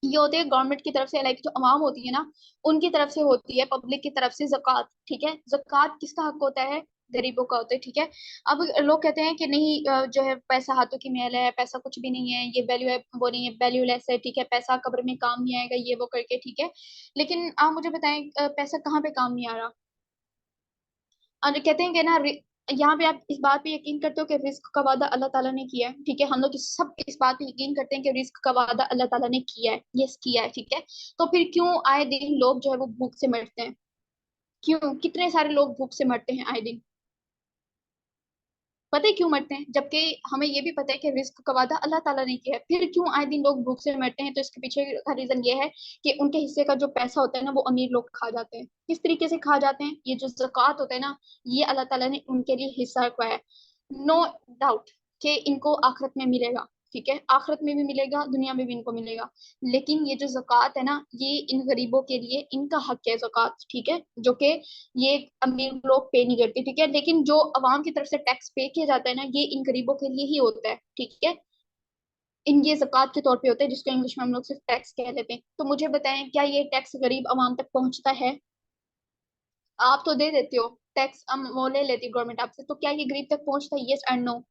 ये होते हैं गवर्नमेंट की तरफ से, लाइक जो अवाम होती है ना, उनकी तरफ से होती है, पब्लिक की तरफ से जक़ात, ठीक है। जक़ात किसका हक होता है? गरीबों का होता है, ठीक है। अब लोग कहते हैं कि नहीं, जो है पैसा हाथों की मैल है, पैसा कुछ भी नहीं है, ये वैल्यू है, वो नहीं है, वैल्यूलेस है, ठीक है, पैसा कब्र में काम नहीं आएगा, ये वो करके, ठीक है। लेकिन आप मुझे बताएं, पैसा कहाँ पे काम नहीं आ रहा? और कहते हैं कि ना, यहाँ पे आप इस बात पे यकीन करते हो कि रिस्क का वादा अल्लाह ताला ने किया है, ठीक है, हम लोग सब इस बात पे यकीन करते हैं कि रिस्क का वादा अल्लाह ताला ने किया है, यस किया है, ठीक है। तो फिर क्यों आए दिन लोग जो है वो भूख से मरते हैं? क्यों कितने सारे लोग भूख से मरते हैं आए दिन? पता है क्यों मरते हैं? जबकि हमें ये भी पता है कि रिस्क का वादा अल्लाह ताला ने किया है, फिर क्यों आए दिन लोग भूख से मरते हैं? तो इसके पीछे का रीजन ये है कि उनके हिस्से का जो पैसा होता है ना, वो अमीर लोग खा जाते हैं। किस तरीके से खा जाते हैं? ये जो ज़कात होता है ना, ये अल्लाह ताला ने उनके लिए हिस्सा रखवाया है। नो डाउट कि इनको आखिरत में मिलेगा, ठीक है, आखिरत में भी मिलेगा, दुनिया में भी इनको मिलेगा। लेकिन ये जो ज़कात है ना, ये इन गरीबों के लिए इनका हक है ज़कात, ठीक है, जो कि ये अमीर लोग पे नहीं करते, ठीक है। लेकिन जो अवाम की तरफ से टैक्स पे किया जाता है ना, ये इन गरीबों के लिए ही होता है, ठीक है। इन ये ज़कात के तौर पे होता है, जिसको इंग्लिश में हम लोग सिर्फ टैक्स कह लेते हैं। तो मुझे बताएं, क्या ये टैक्स गरीब अवाम तक पहुंचता है? आप तो दे देते हो टैक्स, वो ले लेती है गवर्नमेंट आपसे, तो क्या ये गरीब तक पहुंचता है? Yes and no.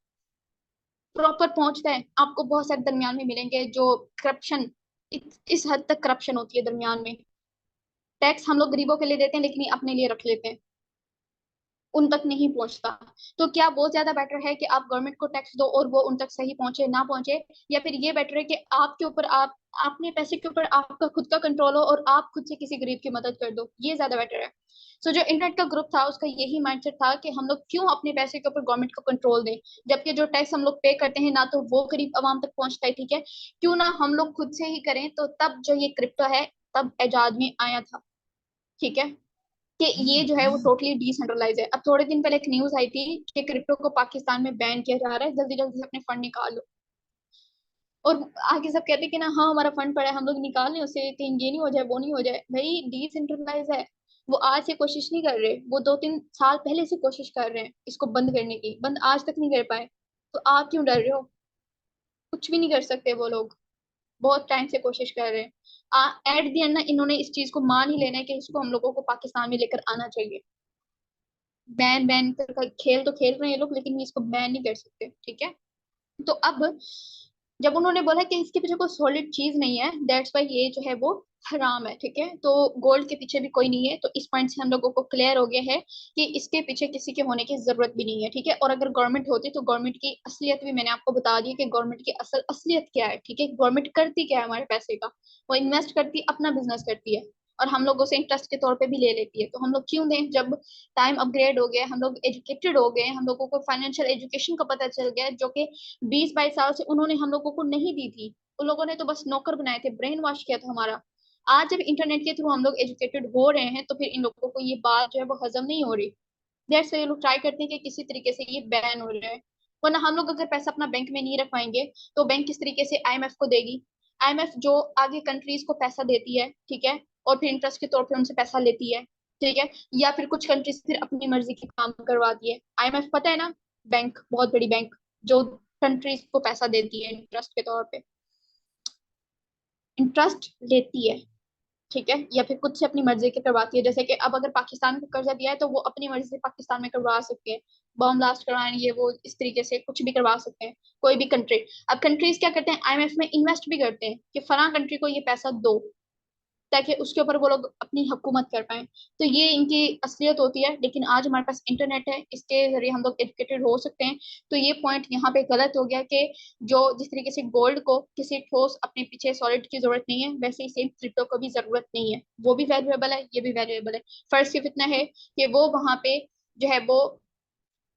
प्रॉपर पहुंचता है? आपको बहुत सारे दरमियान में मिलेंगे जो करप्शन, इस हद तक करप्शन होती है दरमियान में। टैक्स हम लोग गरीबों के लिए देते हैं लेकिन ये अपने लिए रख लेते हैं, उन तक नहीं पहुंचता। तो क्या बहुत ज्यादा बेटर है कि आप गवर्नमेंट को टैक्स दो और वो उन तक सही पहुंचे ना पहुंचे, या फिर ये बेटर है कि आपके ऊपर, आप अपने पैसे के ऊपर आपका खुद का कंट्रोल हो और आप खुद से किसी गरीब की मदद कर दो? ये ज्यादा बेटर है। सो जो इंटरनेट का ग्रुप था उसका यही माइंडसेट था कि हम लोग क्यों अपने पैसे के ऊपर गवर्नमेंट को कंट्रोल दें, जबकि जो टैक्स हम लोग पे करते हैं ना तो वो गरीब आवाम तक पहुंचता है, ठीक है। क्यों ना हम लोग खुद से ही करें? तो तब जो ये क्रिप्टो है तब इजाद में आया था, ठीक है, कि ये जो है वो टोटली डिसेंट्रलाइज है। अब थोड़े दिन पहले एक न्यूज आई थी कि क्रिप्टो को पाकिस्तान में बैन किया जा रहा है, जल्दी जल्दी से अपने फंड निकाल लो। और आगे सब कहते हैं कि ना, हाँ हमारा फंड पड़ा है, हम लोग निकाल लें उसे, कहीं ये नहीं हो जाए, वो नहीं हो जाए। भाई डिसेंट्रलाइज है, वो आज से कोशिश नहीं कर रहे, वो 2-3 साल पहले से कोशिश कर रहे हैं इसको बंद करने की, बंद आज तक नहीं कर पाए। तो आप क्यों डर रहे हो? कुछ भी नहीं कर सकते वो लोग, बहुत टाइम से कोशिश कर रहे हैं। एट दी एंड ना, इन्होंने इस चीज को मान ही लेना है कि इसको हम लोगों को पाकिस्तान में लेकर आना चाहिए। बैन बैन कर खेल तो खेल रहे हैं ये लोग, लेकिन इसको बैन नहीं कर सकते, ठीक है। तो अब जब उन्होंने बोला कि इसके पीछे कोई सॉलिड चीज नहीं है, दैट्स वाई ये जो है वो हराम है, ठीक है, तो गोल्ड के पीछे भी कोई नहीं है, तो इस पॉइंट से हम लोगों को क्लियर हो गया है कि इसके पीछे किसी के होने की जरूरत भी नहीं है, ठीक है। और अगर गवर्नमेंट होती तो गवर्नमेंट की असलियत भी मैंने आपको बता दी कि गवर्नमेंट की असल असलियत क्या है, ठीक है। गवर्नमेंट करती क्या है हमारे पैसे का? वो इन्वेस्ट करती है, अपना बिजनेस करती है, और हम लोगों से इंटरेस्ट के तौर पे भी ले लेती है। तो हम लोग क्यों दें? जब टाइम अपग्रेड हो गया, हम लोग एजुकेटेड हो गए, हम लोगों को फाइनेंशियल एजुकेशन का पता चल गया, जो कि 20-22 साल से उन्होंने हम लोगों को नहीं दी थी। उन लोगों ने तो बस नौकर बनाए थे, ब्रेन वॉश किया था हमारा। आज जब इंटरनेट के थ्रू हम लोग एजुकेटेड हो रहे हैं तो फिर इन लोगों को ये बात जो है वो हजम नहीं हो रही। दैट्स ये लोग ट्राई करते हैं कि किसी तरीके से ये बैन हो जाए। वरना हम लोग अगर पैसा अपना बैंक में नहीं रखवाएंगे तो बैंक किस तरीके से आईएमएफ को देगी? आईएमएफ जो आगे कंट्रीज को पैसा देती है, ठीक है, और फिर इंटरेस्ट के तौर पे उनसे पैसा लेती है, ठीक है, या फिर कुछ कंट्रीज फिर अपनी मर्जी के काम करवाती है। आईएमएफ पता है ना, बैंक, बहुत बड़ी बैंक जो कंट्रीज को पैसा देती है इंटरेस्ट के तौर पे, इंटरेस्ट लेती है, ठीक है, या फिर कुछ से अपनी मर्जी के करवाती है। जैसे कि अब अगर पाकिस्तान को कर्जा दिया है तो वो अपनी मर्जी से पाकिस्तान में करवा सकते हैं, बम ब्लास्ट करवाएं, ये वो इस तरीके से कुछ भी करवा सकते हैं, कोई भी कंट्री। अब कंट्रीज क्या करते हैं, आईएमएफ में इन्वेस्ट भी करते हैं कि फला कंट्री को ये पैसा दो, ताकि उसके ऊपर वो लोग अपनी हुकूमत कर पाए। तो ये इनकी असलियत होती है। लेकिन आज हमारे पास इंटरनेट है, इसके जरिए हम लोग एजुकेटेड हो सकते हैं। तो ये पॉइंट यहाँ पे गलत हो गया कि जो जिस तरीके से गोल्ड को किसी ठोस अपने पीछे सॉलिड की जरूरत नहीं है, वैसे ही सेम क्रिप्टो को भी जरूरत नहीं है। वो भी वैल्यूएबल है, ये भी वैल्यूएबल है। फर्क सिर्फ इतना है कि वो वहां पे जो है वो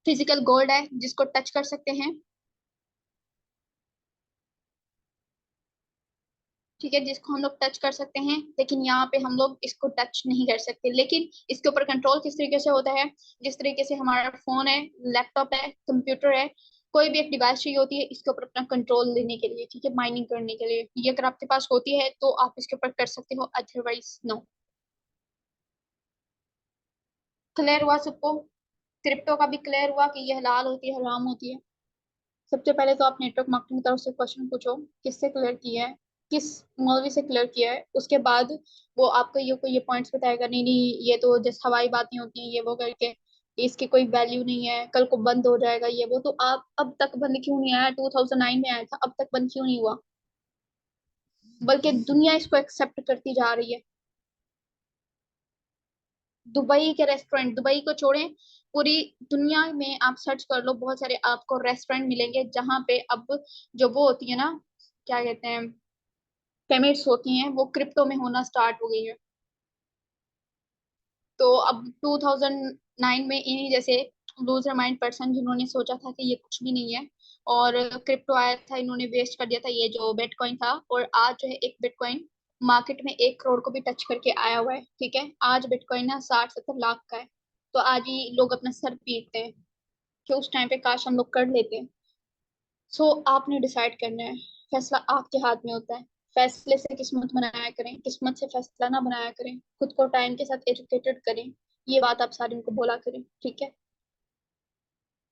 फिजिकल गोल्ड है जिसको टच कर सकते हैं, ठीक है, जिसको हम लोग टच कर सकते हैं। लेकिन यहाँ पे हम लोग इसको टच नहीं कर सकते। लेकिन इसके ऊपर कंट्रोल किस तरीके से होता है, जिस तरीके से हमारा फोन है, लैपटॉप है, कंप्यूटर है, कोई भी एक डिवाइस चाहिए होती है इसके ऊपर अपना कंट्रोल लेने के लिए, ठीक है, माइनिंग करने के लिए। ये अगर आपके पास होती है तो आप इसके ऊपर कर सकते हो, अदरवाइज नो। क्लियर हुआ सबको? क्रिप्टो का भी क्लियर हुआ कि ये हलाल होती है, हराम होती है? सबसे पहले तो आप नेटवर्क मार्केटिंग की तरफ से क्वेश्चन पूछो, किससे क्लियर किया है, किस मौलवी से क्लियर किया है। उसके बाद वो आपको ये पॉइंट्स बताएगा, नहीं नहीं ये तो जस्ट हवाई बातें होती हैं, ये वो करके इसकी कोई वैल्यू नहीं है, कल को बंद हो जाएगा ये वो। तो आप अब तक बंद क्यों नहीं आया? 2009 में आया था, अब तक बंद क्यों नहीं हुआ? बल्कि दुनिया इसको एक्सेप्ट करती जा रही है। दुबई के रेस्टोरेंट, दुबई को छोड़ें, पूरी दुनिया में आप सर्च कर लो, बहुत सारे आपको रेस्टोरेंट मिलेंगे जहाँ पे अब जो वो होती है ना, क्या कहते हैं, पेमेंट्स होती हैं, वो क्रिप्टो में होना स्टार्ट हो गई है। तो अब 2009 में इन्हीं जैसे लूजर माइंड पर्सन जिन्होंने सोचा था कि ये कुछ भी नहीं है और क्रिप्टो आया था, इन्होंने वेस्ट कर दिया था ये जो बिटकॉइन था। और आज जो है एक बिटकॉइन मार्केट में 1 करोड़ को भी टच करके आया हुआ है, ठीक है। आज बिटकॉइन ना 60-70 लाख का है। तो आज ही लोग अपना सर पीटते हैं कि उस टाइम पे काश हम लोग कर लेते। सो आपने डिसाइड करना है, फैसला आपके हाथ में होता है। फैसले से किस्मत बनाया करें, किस्मत से फैसला ना बनाया करें। खुद को टाइम के साथ एजुकेटेड करें, ये बात आप सारी उनको बोला करें, ठीक है।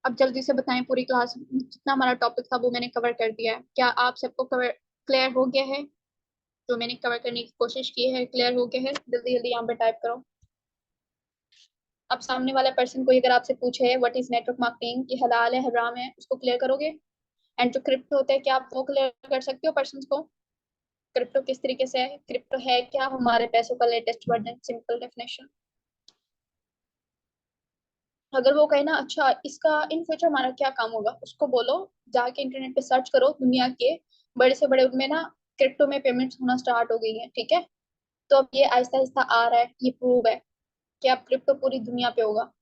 अब जल्दी से बताएं, पूरी क्लास जितना हमारा टॉपिक था वो मैंने कवर कर दिया है, क्या आप सबको कवर क्लियर हो गया है? जो मैंने कवर करने की कोशिश की है क्लियर हो गया है? जल्दी जल्दी यहाँ पे टाइप करो। अब सामने वाला पर्सन कोई अगर आपसे पूछे व्हाट इज नेटवर्क मार्केटिंग, ये हलाल है हराम है, उसको क्लियर करोगे? एंड जो क्रिप्टो होता है क्या आप वो क्लियर कर सकते हो पर्सन को? क्रिप्टो किस तरीके से है, क्रिप्टो है क्या हमारे पैसों का लेटेस्ट वर्जन, सिंपल डेफिनेशन। अगर वो कहे ना अच्छा इसका इन फ्यूचर हमारा क्या काम होगा, उसको बोलो जाके इंटरनेट पे सर्च करो, दुनिया के बड़े से बड़े उनमें ना क्रिप्टो में पेमेंट्स होना स्टार्ट हो गई है, ठीक है। तो अब ये आहिस्ता आहिस्ता आ रहा है, ये प्रूव है कि अब क्रिप्टो पूरी दुनिया पे होगा।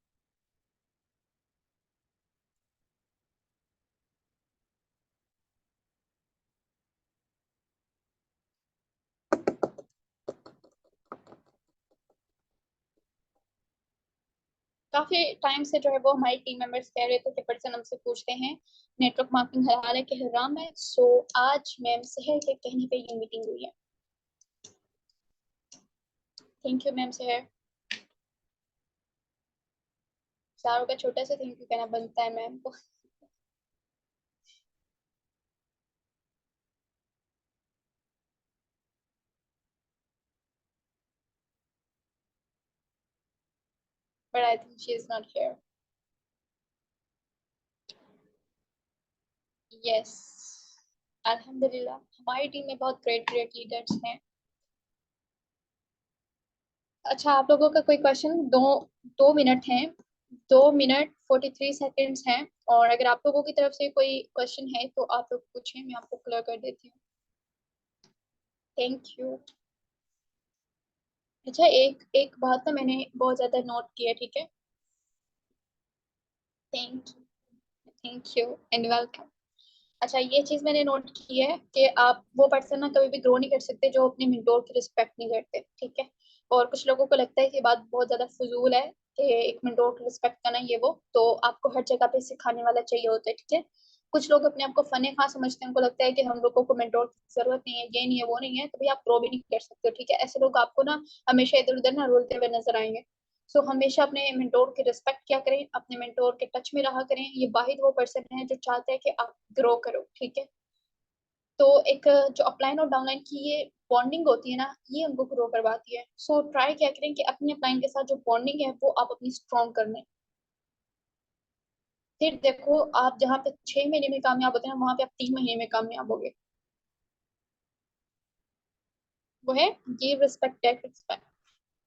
काफी टाइम से जो है वो हमारे टीम मेंबर्स कह रहे थे कि पर्सन हमसे पूछते हैं नेटवर्क मार्केटिंग हलाल है कि हराम है। सो आज मैम सहर के कहने पे ये मीटिंग हुई है। थैंक यू मैम सहर। सारों का छोटा सा थैंक यू कहना बनता है मैम को। But I think she is not here. Yes, अल्हम्दुलिल्लाह हमारी टीम में बहुत ग्रेट ग्रेट लीडर्स हैं। अच्छा आप लोगों का कोई क्वेश्चन? 2 मिनट हैं, 2 मिनट 43 सेकेंड्स हैं। और अगर आप लोगों की तरफ से कोई क्वेश्चन है तो आप लोग पूछें, मैं आपको क्लियर कर देती हूँ। Thank you. अच्छा एक एक बात ना मैंने बहुत ज्यादा नोट किया, ठीक है। Thank you, thank you and welcome. अच्छा ये चीज मैंने नोट की है कि आप वो पर्सन ना कभी भी ग्रो नहीं कर सकते जो अपने मेंटोर की रिस्पेक्ट नहीं करते, ठीक है। और कुछ लोगों को लगता है कि ये बात बहुत ज्यादा फजूल है कि एक मेंटोर की रिस्पेक्ट करना ये वो, तो आपको हर जगह पे सिखाने वाला चाहिए होता है, ठीक है। कुछ लोग अपने आप को फने खा समझते हैं, उनको लगता है कि हम लोगों को मेंटोर की जरूरत नहीं है, ये नहीं है, वो नहीं है, तो भाई आप ग्रो भी नहीं कर सकते हो, ठीक है। ऐसे लोग आपको ना हमेशा इधर उधर ना रुलते हुए नजर आएंगे। सो हमेशा अपने मेंटोर की रिस्पेक्ट किया करें, अपने मेंटोर के टच में रहा करें। ये वाहिद वो पर्सन है जो चाहता है कि आप ग्रो करो, ठीक है। तो एक जो अपलाइन और डाउनलाइन की ये बॉन्डिंग होती है ना, ये उनको ग्रो करवाती है। सो ट्राई क्या करें कि अपनी अपलाइन के साथ जो बॉन्डिंग है वो आप अपनी स्ट्रॉन्ग कर लें। फिर देखो, आप जहाँ पे 6 महीने में कामयाब होते हैं वहां पे आप 3 महीने में कामयाब होगे। वो है गिव रिस्पेक्ट टेक रिस्पेक्ट,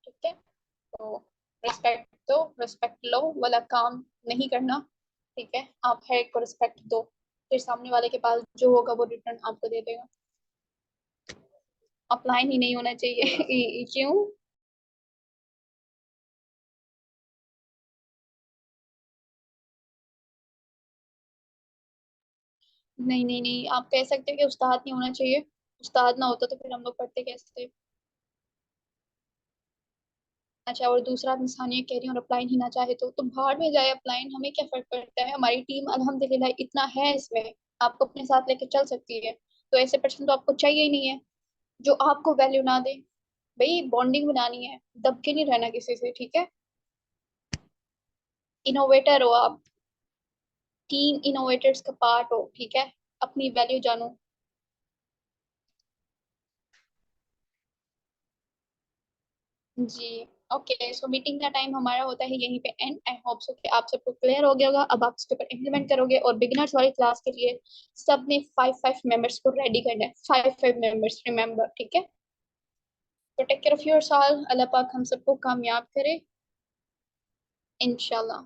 ठीक है। तो रिस्पेक्ट दो, रिस्पेक्ट लो वाला काम नहीं करना, ठीक है। आप हर एक को रिस्पेक्ट दो, फिर सामने वाले के पास जो होगा वो रिटर्न आपको दे देगा। अपलाइन ही नहीं होना चाहिए क्यों? नहीं नहीं नहीं, आप कह सकते हो कि उस्ताद नहीं होना चाहिए। उस्ताद ना होता तो फिर हम लोग पढ़ते कैसे थे? अच्छा, और दूसरा आप इंसानियत कह रही हैं और अपलाइन ही ना चाहे तो भाड़ में जाए अपलाइन, हमें क्या फर्क पड़ता है? हमारी टीम अल्हम्दुलिल्लाह इतना है इसमें, आपको अपने साथ लेके चल सकती है। तो ऐसे पर्सन तो आपको चाहिए ही नहीं है जो आपको वैल्यू ना दे। भाई बॉन्डिंग बनानी है, दब के नहीं रहना किसी से, ठीक है। इनोवेटर हो आप, टीम इनोवेटर्स का पार्ट हो, ठीक है। अपनी वैल्यू जानो। जी। ओके, सो मीटिंग का टाइम हमारा होता है यहीं पे एंड। आई होप सो कि आप सबको क्लियर हो गया होगा। अब आप इसके ऊपर इम्प्लीमेंट करोगे, और बिगिनर्स वाली क्लास के लिए सब ने 5 5 मेंबर्स को रेडी करना है, 5 5 मेंबर्स, रिमेंबर, ठीक है। तो take care of yourself, Allah पाक हम सबको कामयाब करे, इंशाल्लाह।